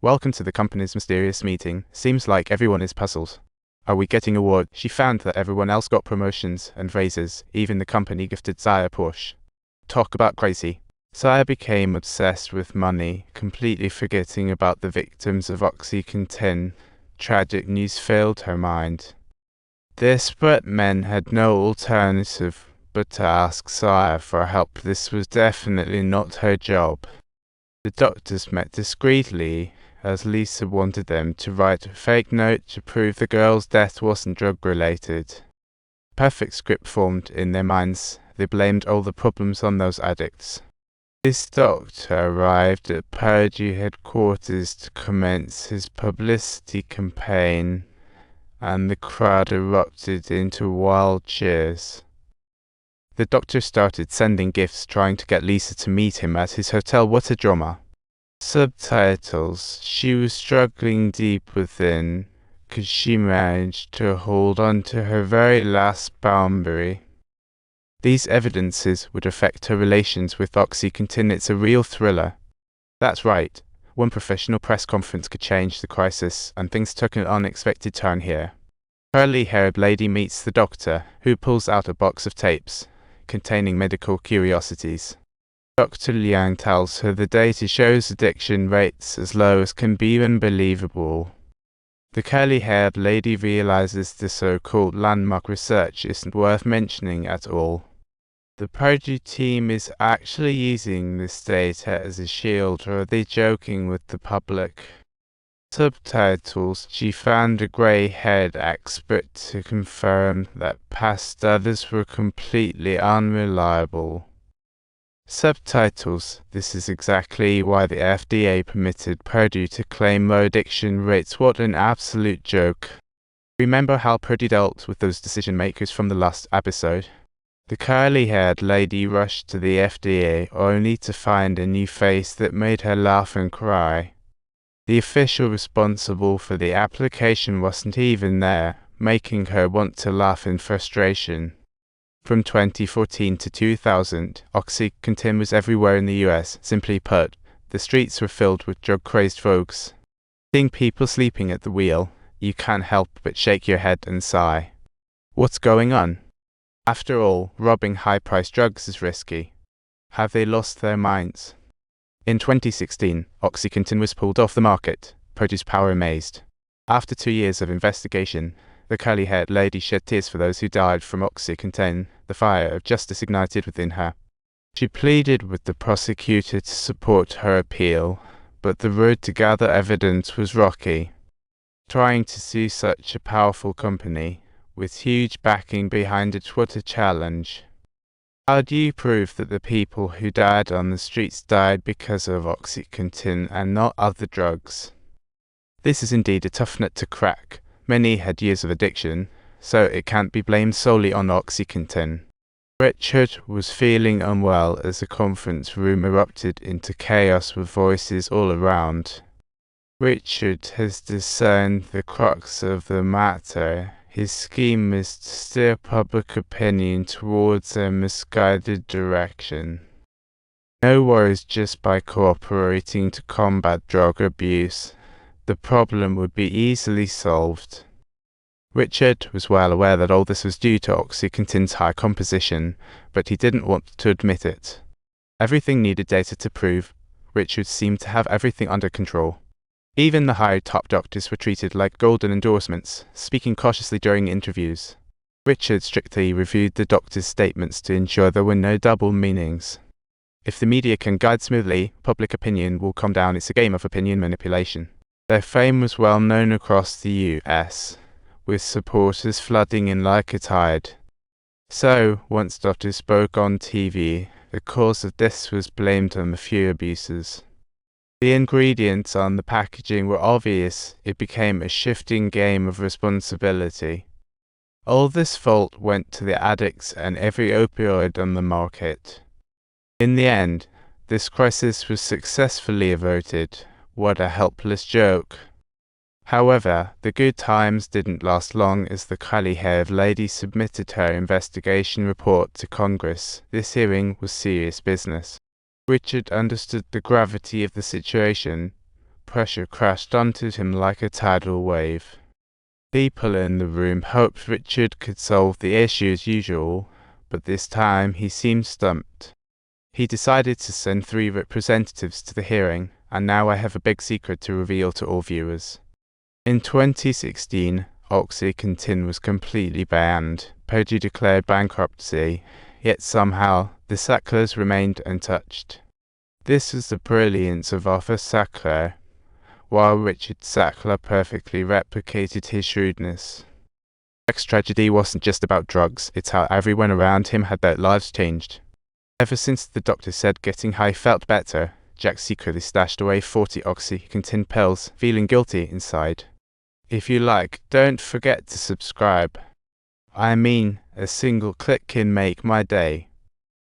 Welcome to the company's mysterious meeting. Seems like everyone is puzzled. Are we getting awards? She found that everyone else got promotions and raises. Even the company gifted Zaya Porsche. Talk about crazy. Zaya became obsessed with money, completely forgetting about the victims of OxyContin. Tragic news filled her mind. Desperate men had no alternative but to ask Zaya for help. This was definitely not her job. The doctors met discreetly, as Lisa wanted them to write a fake note to prove the girl's death wasn't drug-related. Perfect script formed in their minds. They blamed all the problems on those addicts. This doctor arrived at Purdue headquarters to commence his publicity campaign, and the crowd erupted into wild cheers. The doctor started sending gifts, trying to get Lisa to meet him at his hotel. What a drama. Subtitles. She was struggling deep within, because she managed to hold on to her very last boundary. These evidences would affect her relations with OxyContin. It's a real thriller. That's right. One professional press conference could change the crisis, and things took an unexpected turn here. Curly-haired lady meets the doctor, who pulls out a box of tapes containing medical curiosities. Dr. Liang tells her the data shows addiction rates as low as can be unbelievable. The curly-haired lady realizes the so-called landmark research isn't worth mentioning at all. The Purdue team is actually using this data as a shield, or are they joking with the public? Subtitles. She found a grey-haired expert to confirm that past studies were completely unreliable. Subtitles. This is exactly why the FDA permitted Purdue to claim low addiction rates. What an absolute joke. Remember how Purdue dealt with those decision makers from the last episode? The curly-haired lady rushed to the FDA only to find a new face that made her laugh and cry. The official responsible for the application wasn't even there, making her want to laugh in frustration. From 2014 to 2000, OxyContin was everywhere in the US. Simply put, the streets were filled with drug-crazed folks. Seeing people sleeping at the wheel, you can't help but shake your head and sigh. What's going on? After all, robbing high-priced drugs is risky. Have they lost their minds? In 2016, OxyContin was pulled off the market, Purdue's power amazed. After 2 years of investigation, the curly-haired lady shed tears for those who died from OxyContin. The fire of justice ignited within her. She pleaded with the prosecutor to support her appeal, but the road to gather evidence was rocky. Trying to sue such a powerful company, with huge backing behind it, what a challenge. How do you prove that the people who died on the streets died because of OxyContin and not other drugs? This is indeed a tough nut to crack. Many had years of addiction, so it can't be blamed solely on OxyContin. Richard was feeling unwell as the conference room erupted into chaos with voices all around. Richard has discerned the crux of the matter. His scheme is to steer public opinion towards a misguided direction. No worries, just by cooperating to combat drug abuse, the problem would be easily solved. Richard was well aware that all this was due to OxyContin's high composition, but he didn't want to admit it. Everything needed data to prove. Richard seemed to have everything under control. Even the high top doctors were treated like golden endorsements, speaking cautiously during interviews. Richard strictly reviewed the doctors' statements to ensure there were no double meanings. If the media can guide smoothly, public opinion will calm down. It's a game of opinion manipulation. Their fame was well known across the US, with supporters flooding in like a tide. So, once doctors spoke on TV, the cause of this was blamed on the few abusers. The ingredients on the packaging were obvious. It became a shifting game of responsibility. All this fault went to the addicts and every opioid on the market. In the end, this crisis was successfully averted. What a helpless joke. However, the good times didn't last long as the curly-haired lady submitted her investigation report to Congress. This hearing was serious business. Richard understood the gravity of the situation, pressure crashed onto him like a tidal wave. People in the room hoped Richard could solve the issue as usual, but this time he seemed stumped. He decided to send 3 representatives to the hearing, and now I have a big secret to reveal to all viewers. In 2016, OxyContin was completely banned. Purdue declared bankruptcy, yet somehow the Sacklers remained untouched. This was the brilliance of Arthur Sackler, while Richard Sackler perfectly replicated his shrewdness. Jack's tragedy wasn't just about drugs, it's how everyone around him had their lives changed. Ever since the doctor said getting high felt better, Jack secretly stashed away 40 OxyContin pills, feeling guilty inside. If you like, don't forget to subscribe. I mean, a single click can make my day.